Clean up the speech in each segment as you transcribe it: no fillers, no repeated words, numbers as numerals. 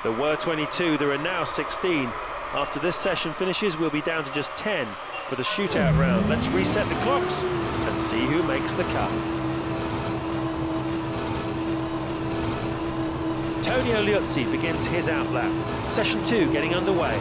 There were 22, there are now 16. After this session finishes, we'll be down to just 10 for the shootout round. Let's reset the clocks and see who makes the cut. Antonio Liuzzi begins his outlap. Session 2 getting underway.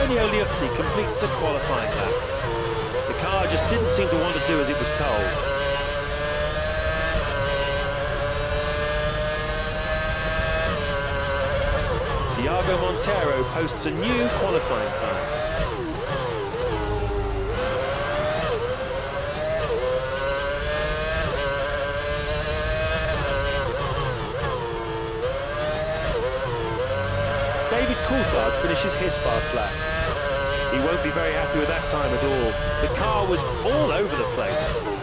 Antonio Liuzzi completes a qualifying lap. The car just didn't seem to want to do as it was told. Tiago Montero posts a new qualifying time. David Coulthard finishes his fast lap. He won't be very happy with that time at all. The car was all over the place.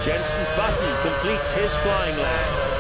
Jenson Button completes his flying lap.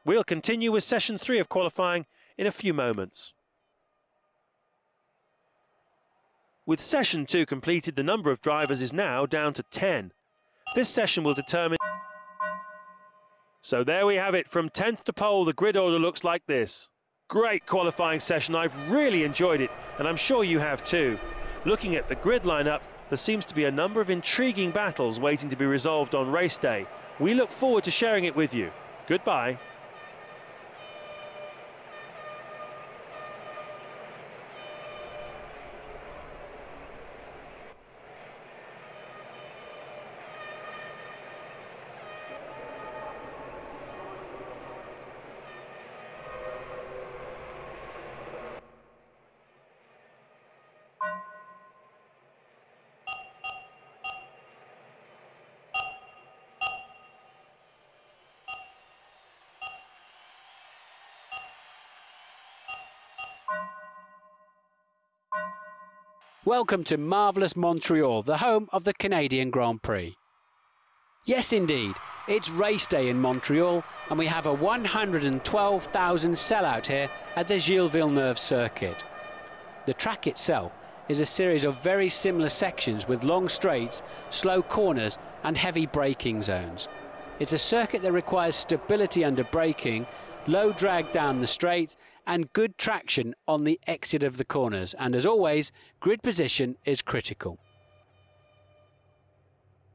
We'll continue with session 3 of qualifying in a few moments. With session 2 completed, the number of drivers is now down to 10. This session will determine... So there we have it, from 10th to pole, the grid order looks like this. Great qualifying session, I've really enjoyed it, and I'm sure you have too. Looking at the grid lineup, there seems to be a number of intriguing battles waiting to be resolved on race day. We look forward to sharing it with you. Goodbye. Welcome to marvellous Montreal, the home of the Canadian Grand Prix. Yes indeed, it's race day in Montreal and we have a 112,000 sellout here at the Gilles Villeneuve circuit. The track itself is a series of very similar sections with long straights, slow corners and heavy braking zones. It's a circuit that requires stability under braking, low drag down the straight and good traction on the exit of the corners, and as always, grid position is critical.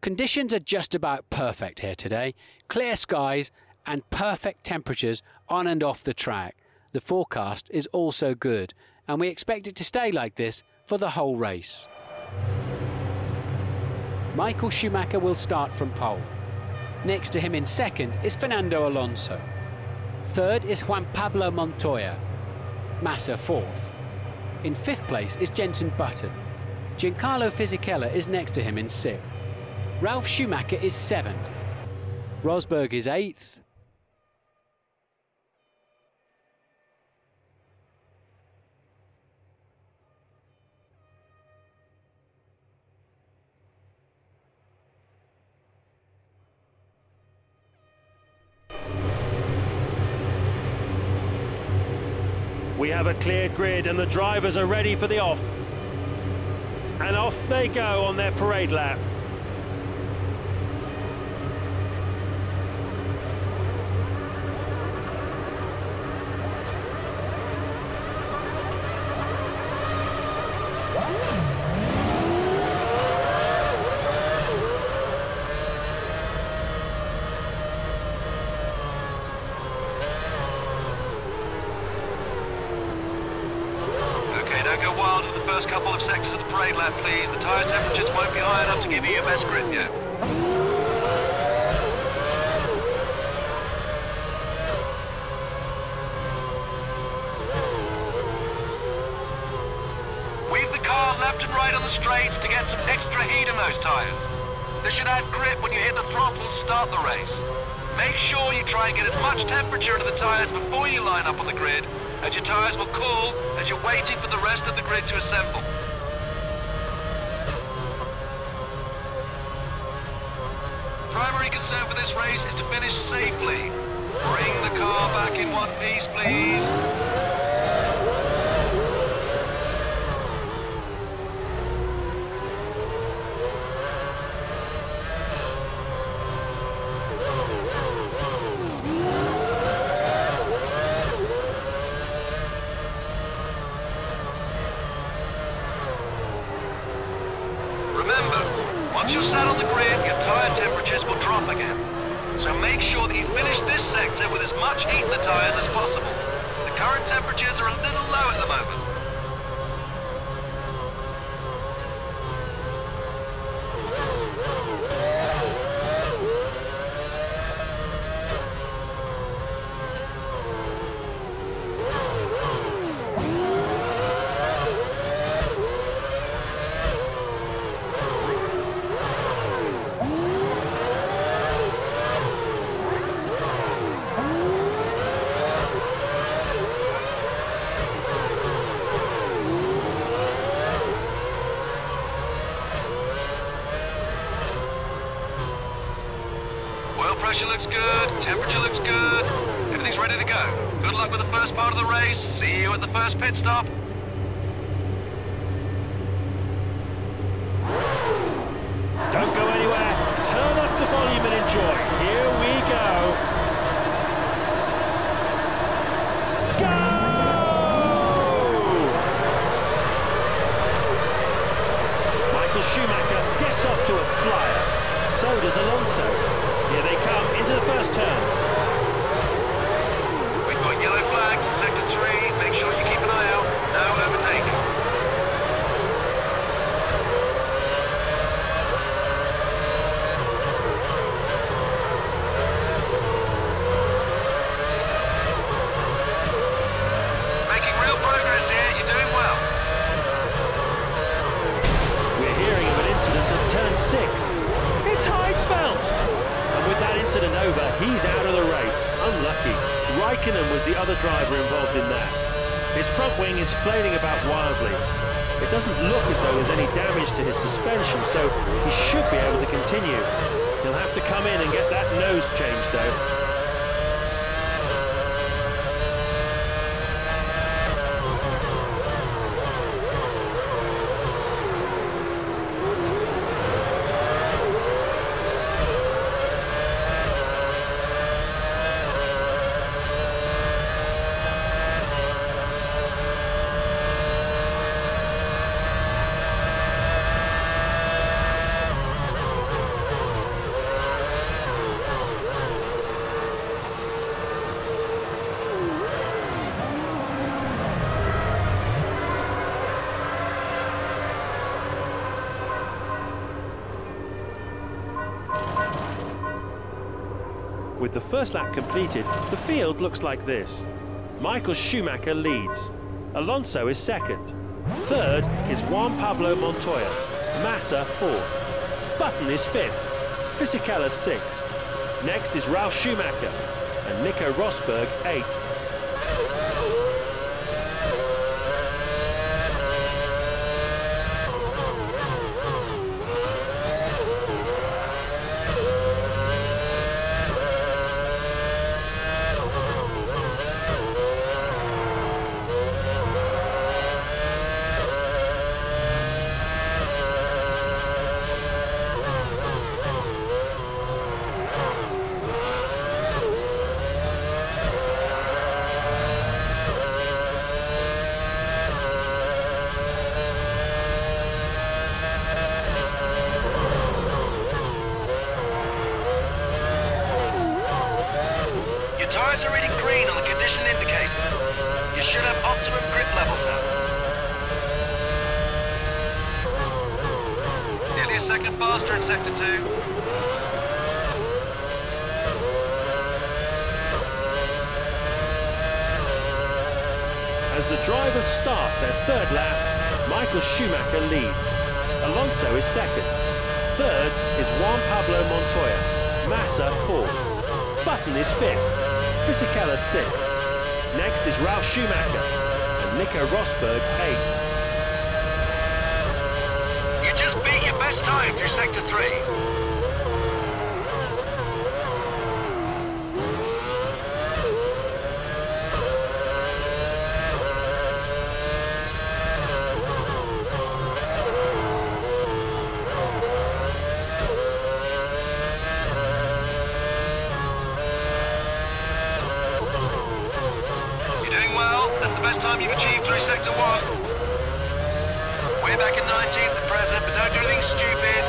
Conditions are just about perfect here today, clear skies and perfect temperatures on and off the track. The forecast is also good and we expect it to stay like this for the whole race. Michael Schumacher will start from pole. Next to him in second is Fernando Alonso. Third is Juan Pablo Montoya. Massa fourth. In fifth place is Jenson Button. Giancarlo Fisichella is next to him in sixth. Ralf Schumacher is seventh. Rosberg is eighth. We have a clear grid and the drivers are ready for the off. And off they go on their parade lap. First couple of sectors of the parade lap, please. The tyre temperatures won't be high enough to give you your best grip yet. Weave the car left and right on the straights to get some extra heat in those tyres. This should add grip when you hit the throttle to start the race. Make sure you try and get as much temperature into the tyres before you line up on the grid, as your tyres will cool as you're waiting for the rest of the grid to assemble. Primary concern for this race is to finish safely. Bring the car back in one piece, please. Once you're sat on the grid, your tyre temperatures will drop again. So make sure that you finish this sector with as much heat in the tyres as possible. The current temperatures are a little low at the moment. Pressure looks good, temperature looks good. Everything's ready to go. Good luck with the first part of the race. See you at the first pit stop. Don't go anywhere. Turn up the volume and enjoy. Here we go. Go! Michael Schumacher gets off to a flyer. So does Alonso. Here they come into the first turn. We've got yellow flags in sector 3. Make sure you keep an eye out. No overtaking. Making real progress here. You're doing well. We're hearing of an incident at turn 6. It's Heidfeld! And with that incident over, he's out of the race. Unlucky. Raikkonen was the other driver involved in that. His front wing is flailing about wildly. It doesn't look as though there's any damage to his suspension, so he should be able to continue. He'll have to come in and get that nose changed, though. With the first lap completed, the field looks like this. Michael Schumacher leads. Alonso is second. Third is Juan Pablo Montoya. Massa fourth. Button is fifth. Fisichella sixth. Next is Ralf Schumacher and Nico Rosberg eighth. Tyres are reading green on the condition indicator. You should have optimum grip levels now. Nearly a second faster in sector 2. As the drivers start their third lap, Michael Schumacher leads. Alonso is second. Third is Juan Pablo Montoya. Massa fourth. Button is fifth. Fisichella sixth. Next is Ralf Schumacher and Nico Rosberg eighth. You just beat your best time through sector 3. Best time you've achieved through sector 1. We're back in 19th at present, but don't do anything stupid.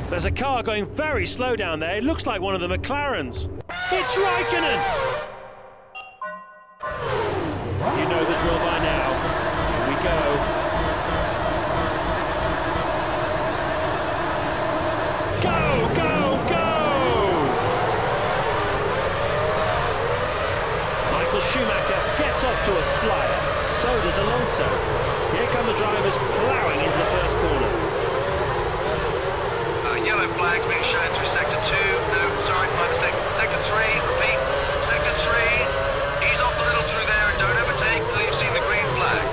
There's a car going very slow down there. It looks like one of the McLarens. It's Raikkonen! You know the drill by now. Here we go. Go, go, go! Michael Schumacher gets off to a flyer. So does Alonso. Here come the drivers ploughing into the first corner. Yellow flags being shown through sector 2. No, sorry, my mistake. Sector 3, repeat. Sector 3. Ease off a little through there and don't overtake till you've seen the green flag.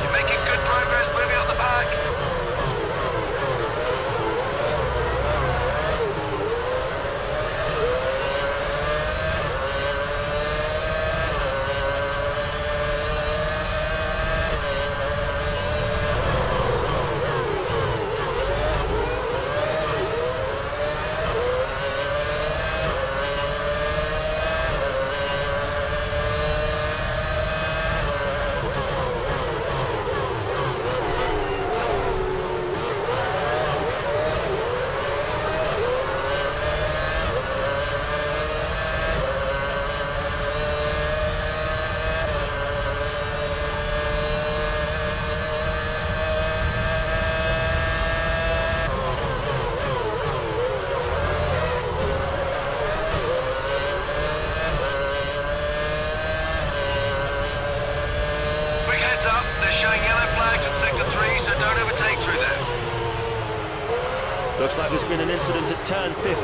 You're making good progress moving up the pack. Looks like there's been an incident at turn 15.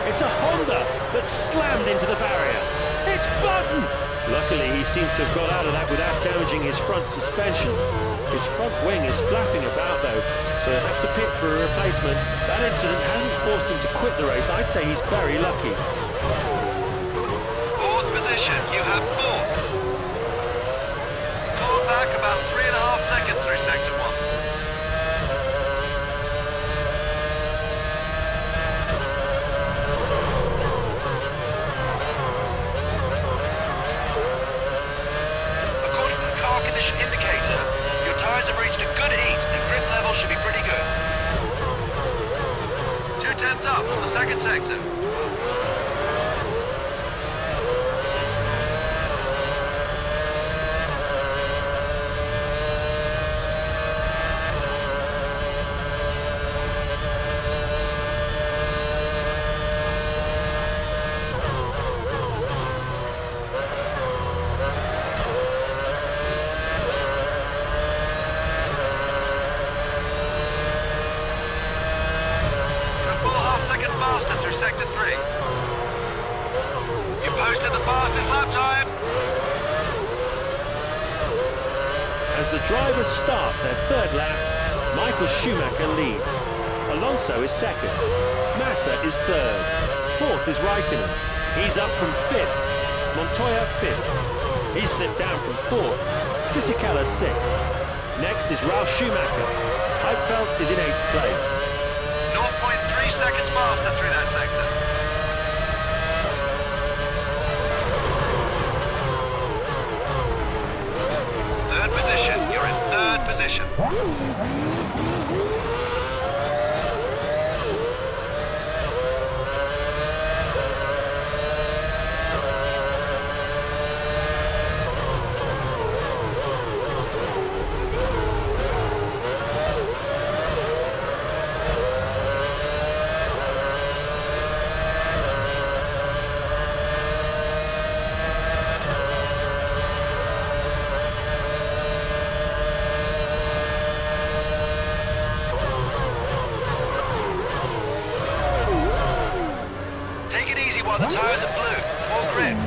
It's a Honda that's slammed into the barrier. It's Button! Luckily, he seems to have got out of that without damaging his front suspension. His front wing is flapping about though, so he'll have to pit for a replacement. That incident hasn't forced him to quit the race. I'd say he's very lucky. Fourth position, you have fourth. Caught back about 3.5 seconds through sector 1. Indicator, your tyres have reached a good heat and grip level should be pretty good. 2/10 up on the second sector. Through sector 3. You posted the fastest lap time. As the drivers start their third lap, Michael Schumacher leads. Alonso is second. Massa is third. Fourth is Raikkonen. He's up from fifth. Montoya fifth. He slipped down from fourth. Fisichella sixth. Next is Ralf Schumacher. Heidfeld is in eighth place. 0.3 seconds faster through that sector. Third position, you're in third position. While the tyres are blue, more grip.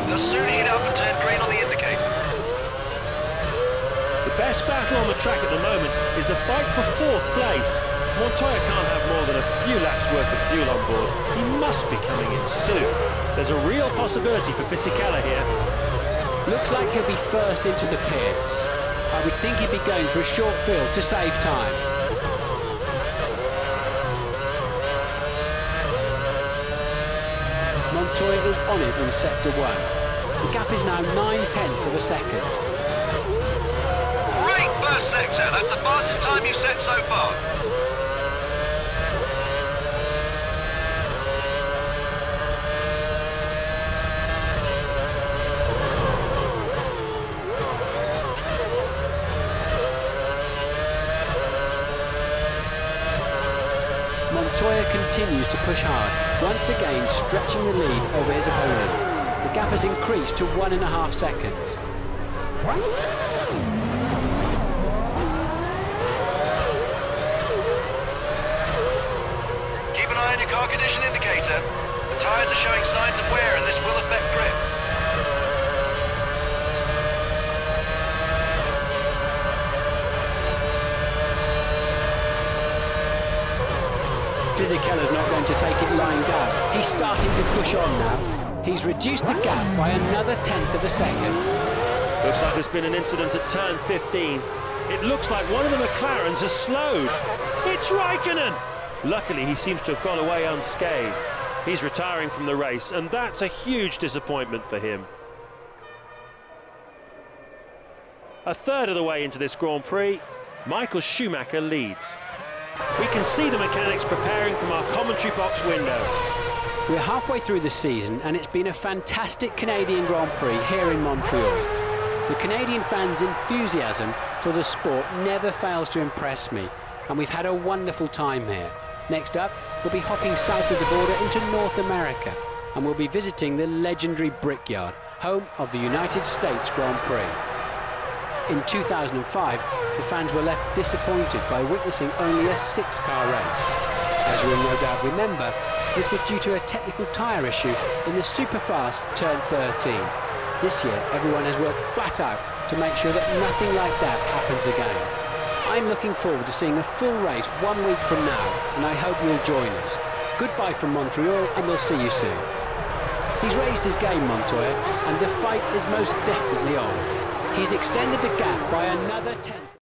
They'll soon heat up and turn green on the indicator. The best battle on the track at the moment is the fight for fourth place. Montoya can't have more than a few laps worth of fuel on board. He must be coming in soon. There's a real possibility for Fisichella here. Looks like he'll be first into the pits. I would think he'd be going for a short field to save time. Montoya is on it in sector 1. The gap is now 9/10 of a second. Great first sector. That's the fastest time you've set so far. Montoya continues to push hard, once again stretching the lead over his opponent. The gap has increased to 1.5 seconds. Keep an eye on your car condition indicator. The tyres are showing signs of wear and this will affect grip. Fisichella's not going to take it lying down. He's starting to push on now. He's reduced the gap by another 1/10 of a second. Looks like there's been an incident at turn 15. It looks like one of the McLarens has slowed. It's Raikkonen! Luckily, he seems to have gone away unscathed. He's retiring from the race, and that's a huge disappointment for him. A third of the way into this Grand Prix, Michael Schumacher leads. We can see the mechanics preparing from our commentary box window. We're halfway through the season and it's been a fantastic Canadian Grand Prix here in Montreal. The Canadian fans' enthusiasm for the sport never fails to impress me, and we've had a wonderful time here. Next up, we'll be hopping south of the border into North America, and we'll be visiting the legendary Brickyard, home of the United States Grand Prix. In 2005, the fans were left disappointed by witnessing only a 6-car race. As you will no doubt remember, this was due to a technical tyre issue in the Superfast Turn 13. This year, everyone has worked flat out to make sure that nothing like that happens again. I'm looking forward to seeing a full race 1 week from now, and I hope you'll join us. Goodbye from Montreal, and we'll see you soon. He's raised his game, Montoya, and the fight is most definitely on. He's extended the gap by another 10.